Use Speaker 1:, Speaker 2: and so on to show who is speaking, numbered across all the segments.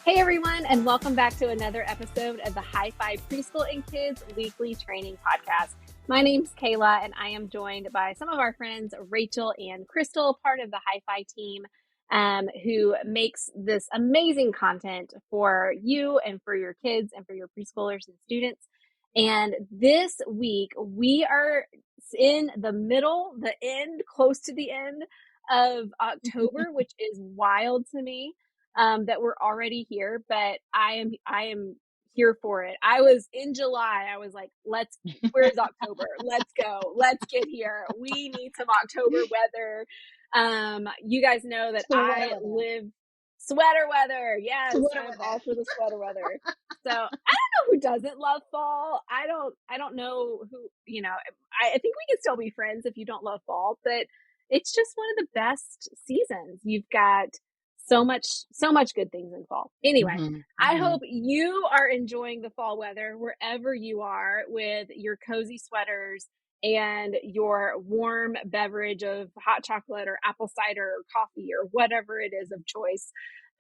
Speaker 1: Hey everyone, and welcome back to another episode of the High Five Preschool and Kids Weekly Training Podcast. My name's Kayla, and I am joined by some of our friends, Rachel and Crystal, part of the High Five team, who makes this amazing content for you and for your kids and for your preschoolers and students. And this week, we are in close to the end of October, which is wild to me that we're already here, but I am here for it. I was in July. I was like, where's October? Let's go. Let's get here. We need some October weather. You guys know that
Speaker 2: Sweater
Speaker 1: I
Speaker 2: weather.
Speaker 1: live sweater weather. Yes,
Speaker 2: Sweater
Speaker 1: I'm all
Speaker 2: weather.
Speaker 1: for the sweater weather. So I don't know who doesn't love fall. I don't know who, I think we can still be friends if you don't love fall, but it's just one of the best seasons. You've got so much good things in fall. Anyway,
Speaker 2: Mhm,
Speaker 1: I
Speaker 2: mhm.
Speaker 1: hope you are enjoying the fall weather wherever you are with your cozy sweaters and your warm beverage of hot chocolate or apple cider or coffee or whatever it is of choice.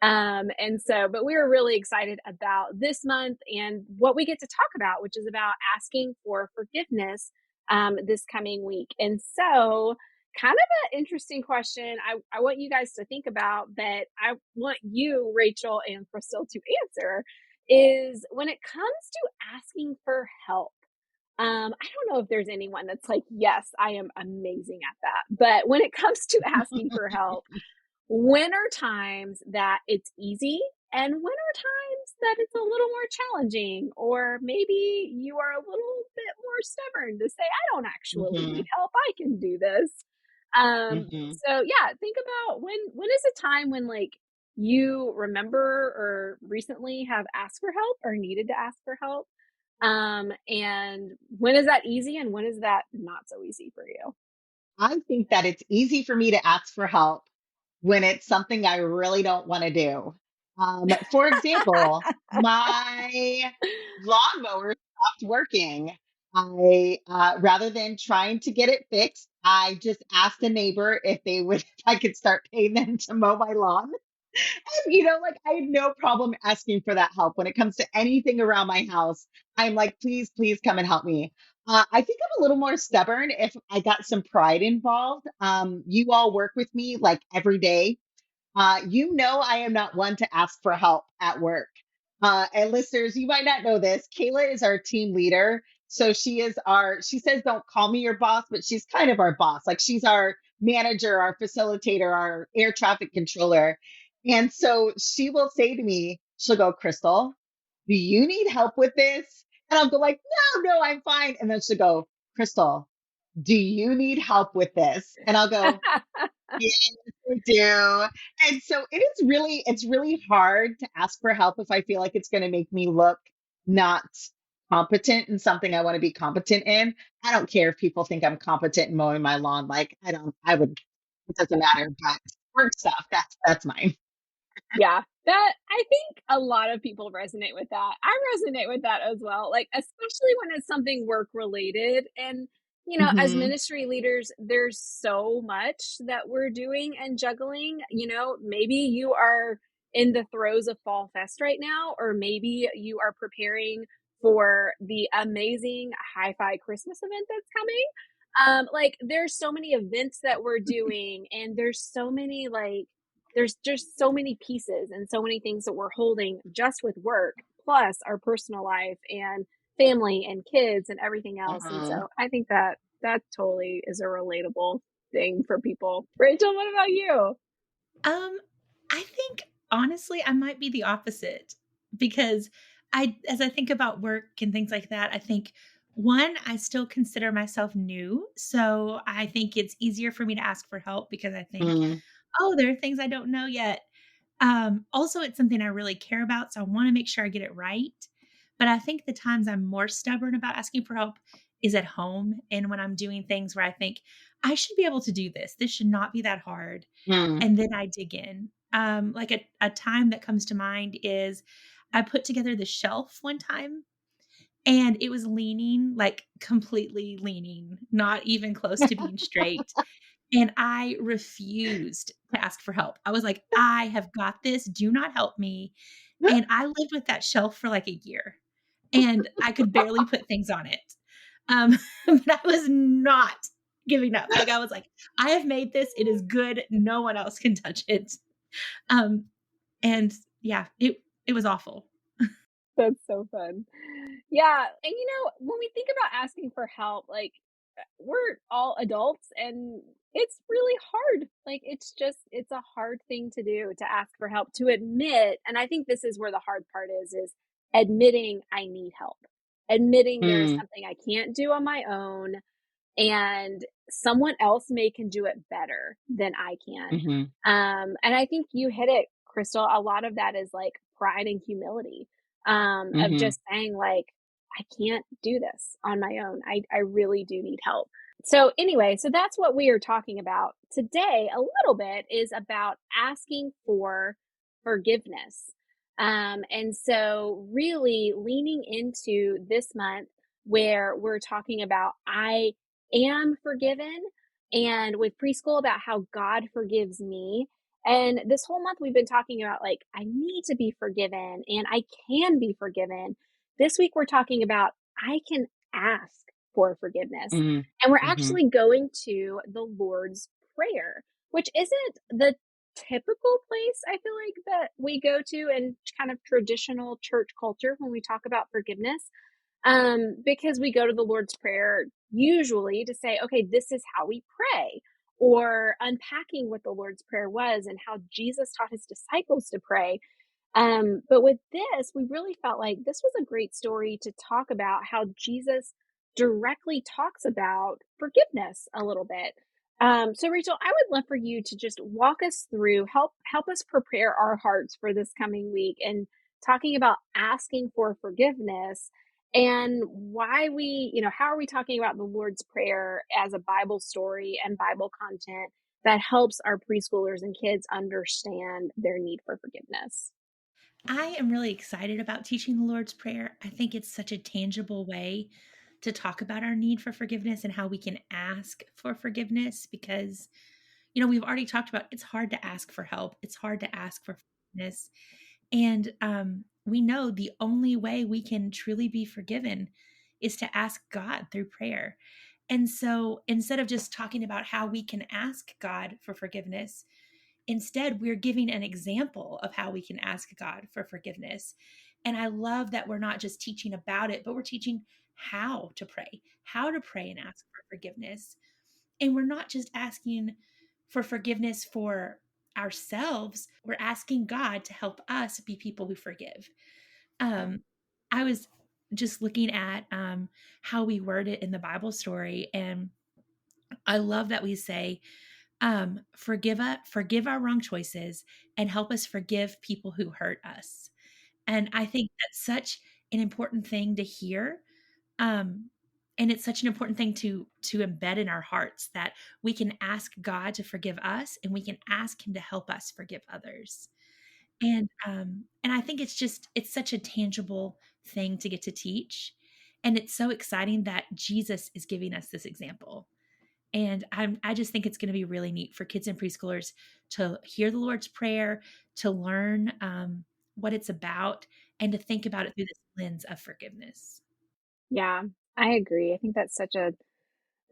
Speaker 1: But we are really excited about this month and what we get to talk about, which is about asking for forgiveness this coming week. And so, kind of an interesting question I want you guys to think about, but I want you, Rachel and Crystal, to answer is when it comes to asking for help. I don't know if there's anyone that's like, yes, I am amazing at that. But when it comes to asking for help, when are times that it's easy and when are times that it's a little more challenging, or maybe you are a little bit more stubborn to say, I don't actually need
Speaker 2: Mhm,
Speaker 1: help, I can do this.
Speaker 2: mhm.
Speaker 1: So yeah, think about when is a time when like you remember or recently have asked for help or needed to ask for help. And when is that easy and when is that not so easy for you?
Speaker 2: I think that it's easy for me to ask for help when it's something I really don't wanna do. For example, my lawnmower stopped working. Rather than trying to get it fixed, I just asked a neighbor if they would if I could start paying them to mow my lawn. Like I have no problem asking for that help when it comes to anything around my house. I'm like, please, please come and help me. I think I'm a little more stubborn if I got some pride involved. You all work with me like every day. I am not one to ask for help at work. And listeners, you might not know this. Kayla is our team leader. So she says, don't call me your boss, but she's kind of our boss. Like she's our manager, our facilitator, our air traffic controller. And so she will say to me, she'll go, Crystal, do you need help with this? And I'll go like, no, I'm fine. And then she'll go, Crystal, do you need help with this? And I'll go, yes, I do. And so it's really hard to ask for help if I feel like it's going to make me look not competent in something I want to be competent in. I don't care if people think I'm competent in mowing my lawn. Like it doesn't matter, but work stuff, that's mine.
Speaker 1: Yeah, that I think a lot of people resonate with that. I resonate with that as well, like, especially when it's something work related. And, as
Speaker 2: Hmm.
Speaker 1: ministry leaders, there's so much that we're doing and juggling. Maybe you are in the throes of Fall Fest right now, or maybe you are preparing for the amazing Hi-Fi Christmas event that's coming. Like, there's so many events that we're doing, and there's just so many pieces and so many things that we're holding just with work, plus our personal life and family and kids and everything else. And
Speaker 2: Hmm.
Speaker 1: so I think that totally is a relatable thing for people. Rachel, what about you?
Speaker 3: Um, I think honestly, I might be the opposite because as I think about work and things like that, I think one, I still consider myself new. So I think it's easier for me to ask for help because I think,
Speaker 2: Hmm.
Speaker 3: oh, there are things I don't know yet. Also, it's something I really care about. So I want to make sure I get it right. But I think the times I'm more stubborn about asking for help is at home and when I'm doing things where I think I should be able to do this. This should not be that hard,
Speaker 2: Hmm.
Speaker 3: and then I dig in. Like a time that comes to mind is I put together the shelf one time and it was leaning, like completely leaning, not even close to being straight. And I refused to ask for help. I was like, I have got this. Do not help me. And I lived with that shelf for like a year, and I could barely put things on it. Um, but I was not giving up. Like, I was like, "I have made this. It is good. No one else can touch it." Um, and yeah, it was awful.
Speaker 1: That's so fun. Yeah, and when we think about asking for help, like, we're all adults and it's really hard. Like, it's a hard thing to do, to ask for help, to admit, and I think this is where the hard part is admitting I need help. Admitting there is
Speaker 2: Mm,
Speaker 1: something I can't do on my own and someone else can do it better than I can.
Speaker 2: mhm,
Speaker 1: And I think you hit it, Crystal. A lot of that is like pride and humility, of
Speaker 2: mhm,
Speaker 1: just saying like, I can't do this on my own. I really do need help. So anyway, so that's what we are talking about today. A little bit is about asking for forgiveness. And so really leaning into this month where we're talking about I am forgiven, and with preschool about how God forgives me. And this whole month we've been talking about like I need to be forgiven and I can be forgiven. This week we're talking about I can ask for forgiveness.
Speaker 2: mhm,
Speaker 1: And we're
Speaker 2: mhm,
Speaker 1: actually going to the Lord's Prayer, which isn't the typical place I feel like that we go to in kind of traditional church culture when we talk about forgiveness. Because we go to the Lord's Prayer usually to say, okay, this is how we pray, or unpacking what the Lord's Prayer was and how Jesus taught his disciples to pray. But with this, we really felt like this was a great story to talk about how Jesus directly talks about forgiveness a little bit. So Rachel, I would love for you to just walk us through, help us prepare our hearts for this coming week and talking about asking for forgiveness and why how are we talking about the Lord's Prayer as a Bible story and Bible content that helps our preschoolers and kids understand their need for forgiveness?
Speaker 3: I am really excited about teaching the Lord's Prayer. I think it's such a tangible way to talk about our need for forgiveness and how we can ask for forgiveness because, we've already talked about it's hard to ask for help, it's hard to ask for forgiveness. And we know the only way we can truly be forgiven is to ask God through prayer. And so instead of just talking about how we can ask God for forgiveness, instead, we're giving an example of how we can ask God for forgiveness. And I love that we're not just teaching about it, but we're teaching how to pray and ask for forgiveness. And we're not just asking for forgiveness for ourselves, we're asking God to help us be people who forgive. Um, I was just looking at how we word it in the Bible story, and I love that we say, forgive our wrong choices and help us forgive people who hurt us. And I think that's such an important thing to hear. Um, and it's such an important thing to embed in our hearts that we can ask God to forgive us and we can ask him to help us forgive others. And I think it's such a tangible thing to get to teach. And it's so exciting that Jesus is giving us this example. And I just think it's going to be really neat for kids and preschoolers to hear the Lord's Prayer, to learn what it's about, and to think about it through this lens of forgiveness.
Speaker 1: Yeah, I agree. I think that's such a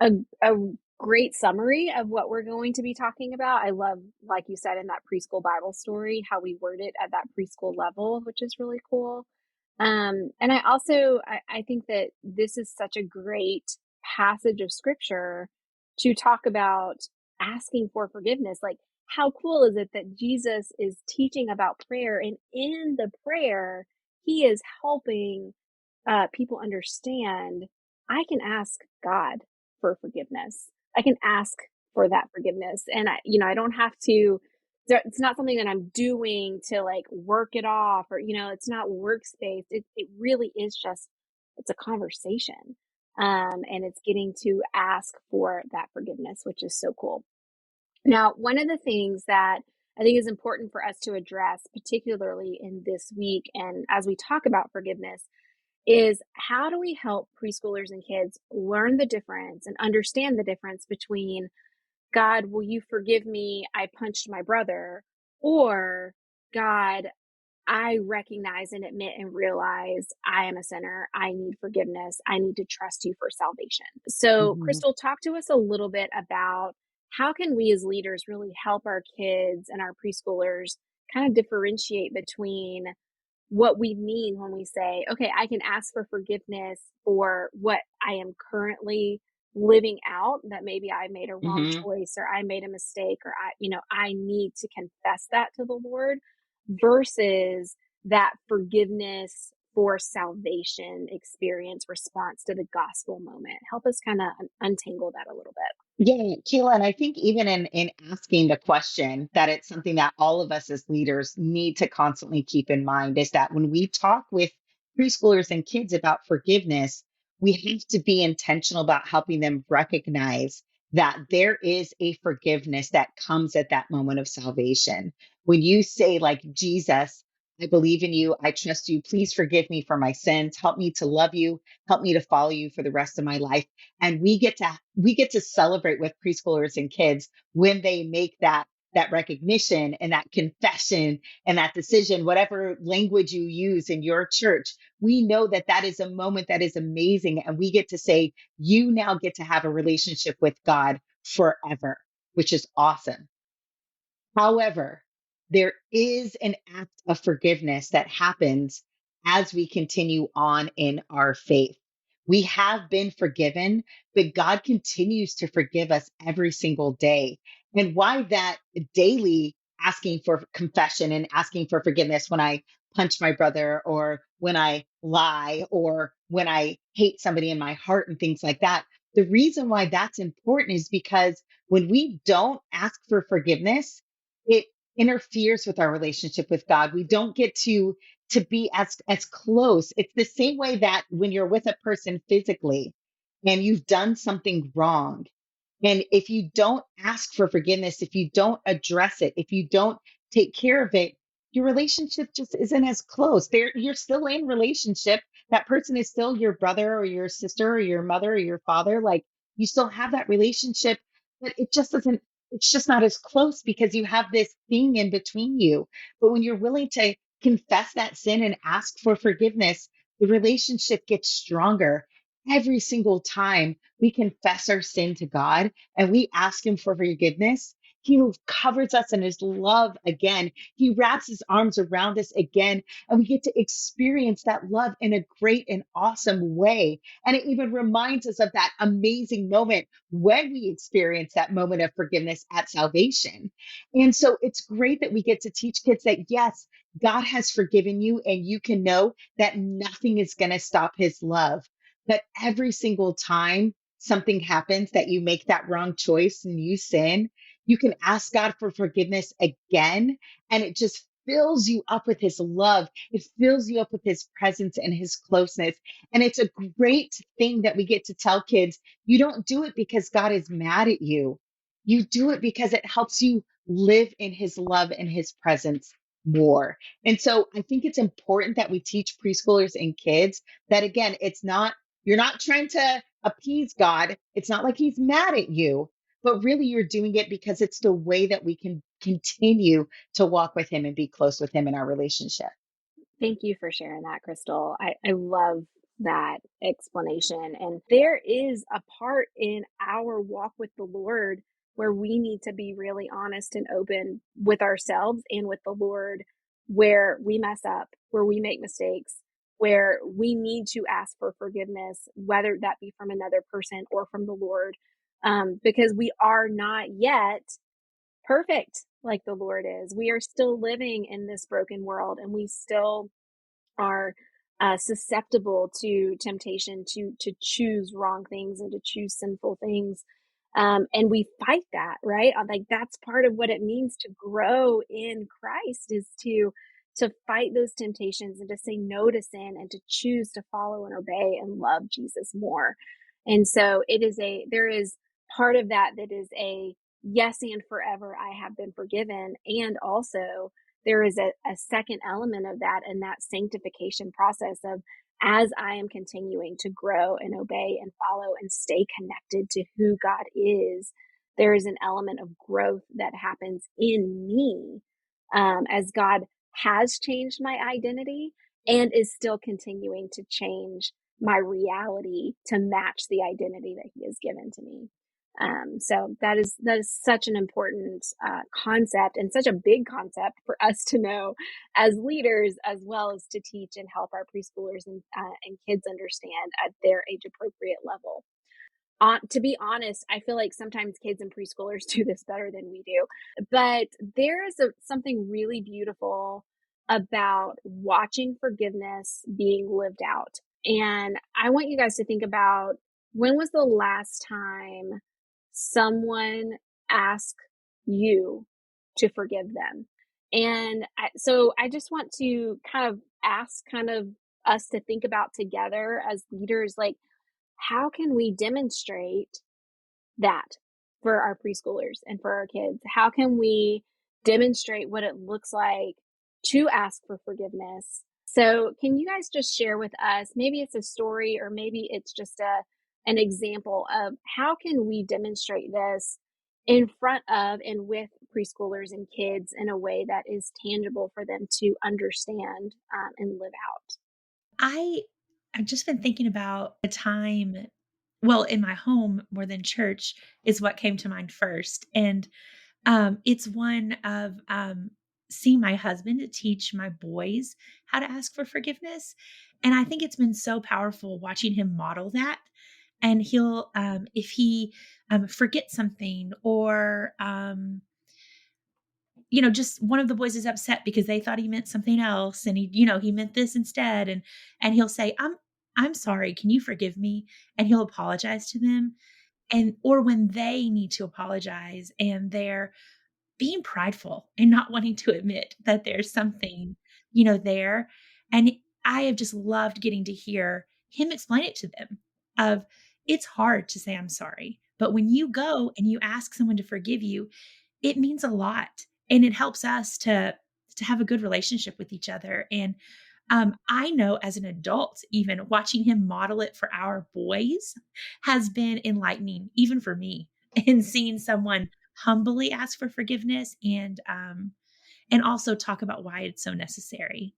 Speaker 1: a great summary of what we're going to be talking about. I love, like you said, in that preschool Bible story, how we word it at that preschool level, which is really cool. And I also I think that this is such a great passage of scripture to talk about asking for forgiveness. Like, how cool is it that Jesus is teaching about prayer, and in the prayer, he is helping people understand I can ask God for forgiveness. I can ask for that forgiveness. And I don't have to, it's not something that I'm doing to like work it off or, it's not workspace. It really is just, it's a conversation. And it's getting to ask for that forgiveness, which is so cool. Now, one of the things that I think is important for us to address, particularly in this week, and as we talk about forgiveness, is how do we help preschoolers and kids learn the difference and understand the difference between God, will you forgive me? I punched my brother, or God, I recognize and admit and realize I am a sinner. I need forgiveness. I need to trust you for salvation. So,
Speaker 2: Mhm.
Speaker 1: Crystal, talk to us a little bit about how can we as leaders really help our kids and our preschoolers kind of differentiate between what we mean when we say, okay, I can ask for forgiveness for what I am currently living out, that maybe I made a wrong
Speaker 2: Mhm.
Speaker 1: choice or I made a mistake or I need to confess that to the Lord versus that forgiveness for salvation experience response to the gospel moment. Help us kind of untangle that a little bit.
Speaker 2: Yeah, Keila, and I think even in asking the question, that it's something that all of us as leaders need to constantly keep in mind is that when we talk with preschoolers and kids about forgiveness, we have to be intentional about helping them recognize that there is a forgiveness that comes at that moment of salvation. When you say, like, Jesus, I believe in you, I trust you, please forgive me for my sins, help me to love you, help me to follow you for the rest of my life, and we get to celebrate with preschoolers and kids when they make that recognition and that confession and that decision, whatever language you use in your church. We know that that is a moment that is amazing, and we get to say, you now get to have a relationship with God forever, which is awesome. However, there is an act of forgiveness that happens as we continue on in our faith. We have been forgiven, but God continues to forgive us every single day. And why that daily asking for confession and asking for forgiveness when I punch my brother or when I lie or when I hate somebody in my heart and things like that. The reason why that's important is because when we don't ask for forgiveness, it interferes with our relationship with God. We don't get to be as close. It's the same way that when you're with a person physically and you've done something wrong, and if you don't ask for forgiveness, if you don't address it, if you don't take care of it, your relationship just isn't as close. You're still in relationship. That person is still your brother or your sister or your mother or your father. Like, you still have that relationship, but it just doesn't, it's just not as close because you have this thing in between you. But when you're willing to confess that sin and ask for forgiveness, the relationship gets stronger every single time we confess our sin to God and we ask Him for forgiveness. He covers us in His love again. He wraps His arms around us again, and we get to experience that love in a great and awesome way. And it even reminds us of that amazing moment when we experience that moment of forgiveness at salvation. And so it's great that we get to teach kids that, yes, God has forgiven you, and you can know that nothing is going to stop His love. But every single time something happens that you make that wrong choice and you sin, you can ask God for forgiveness again. And it just fills you up with His love. It fills you up with His presence and His closeness. And it's a great thing that we get to tell kids, you don't do it because God is mad at you. You do it because it helps you live in His love and His presence more. And so I think it's important that we teach preschoolers and kids that, again, you're not trying to appease God. It's not like He's mad at you, but really you're doing it because it's the way that we can continue to walk with Him and be close with Him in our relationship.
Speaker 1: Thank you for sharing that, Crystal. I love that explanation. And there is a part in our walk with the Lord where we need to be really honest and open with ourselves and with the Lord, where we mess up, where we make mistakes, where we need to ask for forgiveness, whether that be from another person or from the Lord, because we are not yet perfect like the Lord is. We are still living in this broken world, and we still are susceptible to temptation to choose wrong things and to choose sinful things. And we fight that, right? Like, that's part of what it means to grow in Christ, is to fight those temptations and to say no to sin and to choose to follow and obey and love Jesus more. And so there is part of that that is a yes, and forever I have been forgiven. And also there is a second element of that, and that sanctification process of, as I am continuing to grow and obey and follow and stay connected to who God is, there is an element of growth that happens in me, as God has changed my identity and is still continuing to change my reality to match the identity that he has given to me. So that is such an important concept, and such a big concept for us to know as leaders, as well as to teach and help our preschoolers and kids understand at their age appropriate level. To be honest, I feel like sometimes kids and preschoolers do this better than we do. But there is something really beautiful about watching forgiveness being lived out. And I want you guys to think about, when was the last time someone asked you to forgive them? And so I just want to kind of us to think about together as leaders, like, how can we demonstrate that for our preschoolers and for our kids? How can we demonstrate what it looks like to ask for forgiveness? So, can you guys just share with us? Maybe it's a story, or maybe it's just an example of how can we demonstrate this in front of and with preschoolers and kids in a way that is tangible for them to understand and live out.
Speaker 3: I I've just been thinking about a time, well, in my home more than church is what came to mind first. And it's one of seeing my husband teach my boys how to ask for forgiveness. And I think it's been so powerful watching him model that. And he'll, if he forgets something, or just one of the boys is upset because they thought he meant something else, and he meant this instead. And he'll say, I'm sorry, can you forgive me? And he'll apologize to them. And or when they need to apologize and they're being prideful and not wanting to admit that there's something, there. And I have just loved getting to hear him explain it to them of, it's hard to say I'm sorry, but when you go and you ask someone to forgive you, it means a lot, and it helps us to have a good relationship with each other. And I know as an adult, even watching him model it for our boys has been enlightening, even for me, in seeing someone humbly ask for forgiveness, and also talk about why it's so necessary.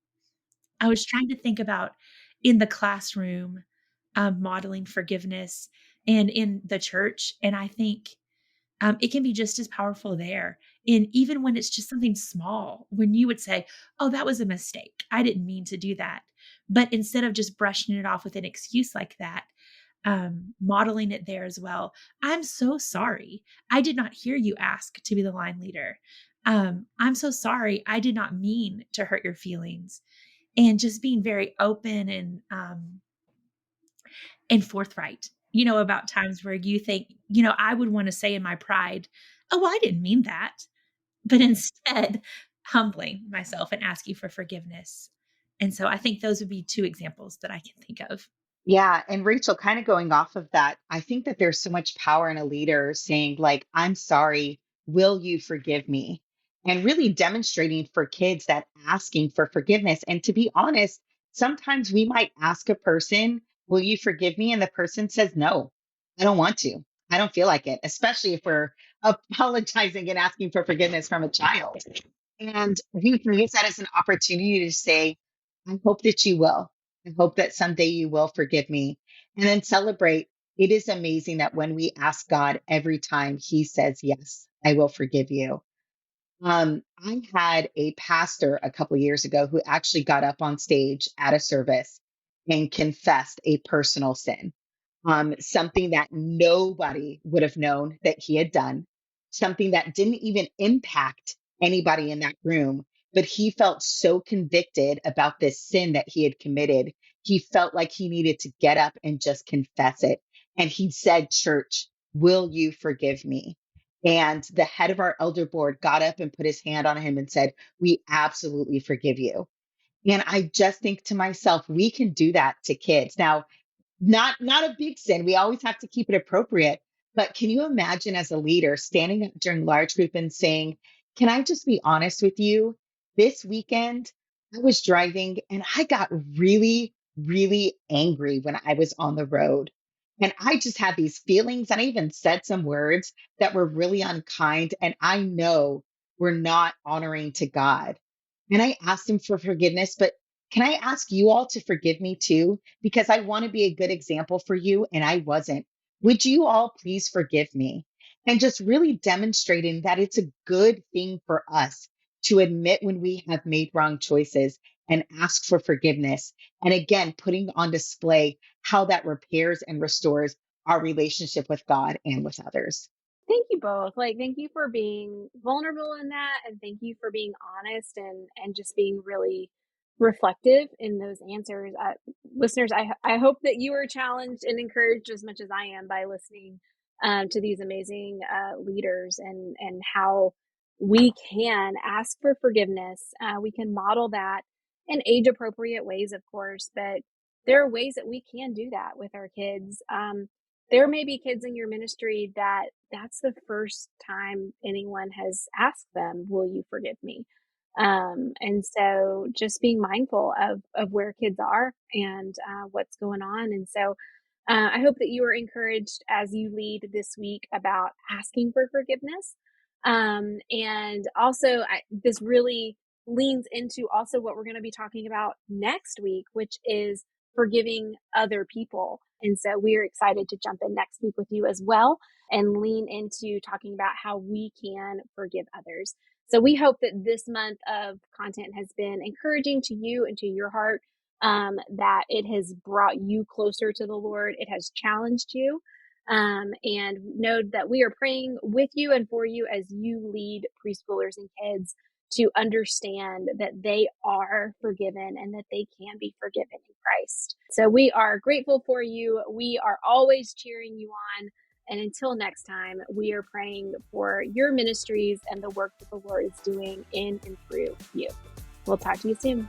Speaker 3: I was trying to think about in the classroom, modeling forgiveness, and in the church, and I think it can be just as powerful there. And even when it's just something small, when you would say, "Oh, that was a mistake. I didn't mean to do that." But instead of just brushing it off with an excuse like that, modeling it there as well. "I'm so sorry. I did not hear you ask to be the line leader. I'm so sorry. I did not mean to hurt your feelings." And just being very open and forthright, about times where you think, I would want to say in my pride, "Oh, well, I didn't mean that." But instead, humbling myself and asking for forgiveness. And so I think those would be 2 examples that I can think of.
Speaker 2: Yeah. And Rachel, kind of going off of that, I think that there's so much power in a leader saying, like, I'm sorry, will you forgive me? And really demonstrating for kids that asking for forgiveness. And to be honest, sometimes we might ask a person, will you forgive me? And the person says, no, I don't want to. I don't feel like it, especially if we're apologizing and asking for forgiveness from a child. And we can use that as an opportunity to say, I hope that you will. I hope that someday you will forgive me. And then celebrate. It is amazing that when we ask God, every time he says, yes, I will forgive you. I had a pastor a couple years ago who actually got up on stage at a service and confessed a personal sin, something that nobody would have known that he had done, something that didn't even impact anybody in that room. But he felt so convicted about this sin that he had committed. He felt like he needed to get up and just confess it. And he said, church, will you forgive me? And the head of our elder board got up and put his hand on him and said, we absolutely forgive you. And I just think to myself, we can do that to kids. Now, not a big sin. We always have to keep it appropriate. But can you imagine as a leader standing up during large group and saying, can I just be honest with you? This weekend, I was driving and I got really, really angry when I was on the road. And I just had these feelings. And I even said some words that were really unkind. And I know we're not honoring to God. and I asked him for forgiveness, but can I ask you all to forgive me too? Because I want to be a good example for you and I wasn't. Would you all please forgive me? And just really demonstrating that it's a good thing for us to admit when we have made wrong choices and ask for forgiveness. And again, putting on display how that repairs and restores our relationship with God and with others.
Speaker 1: Thank you both. Like, thank you for being vulnerable in that, and thank you for being honest and just being really reflective in those answers. Listeners, I hope that you are challenged and encouraged as much as I am by listening to these amazing leaders and how we can ask for forgiveness. We can model that in age appropriate ways, of course, but there are ways that we can do that with our kids. There may be kids in your ministry that that's the first time anyone has asked them, "Will you forgive me?" And so just being mindful of where kids are and what's going on. And so I hope that you are encouraged as you lead this week about asking for forgiveness. And also, this really leans into also what we're going to be talking about next week, which is forgiving other people. And so we are excited to jump in next week with you as well and lean into talking about how we can forgive others. So we hope that this month of content has been encouraging to you and to your heart, that it has brought you closer to the Lord. It has challenged you. And know that we are praying with you and for you as you lead preschoolers and kids to understand that they are forgiven and that they can be forgiven in Christ. So we are grateful for you. We are always cheering you on. And until next time, we are praying for your ministries and the work that the Lord is doing in and through you. We'll talk to you soon.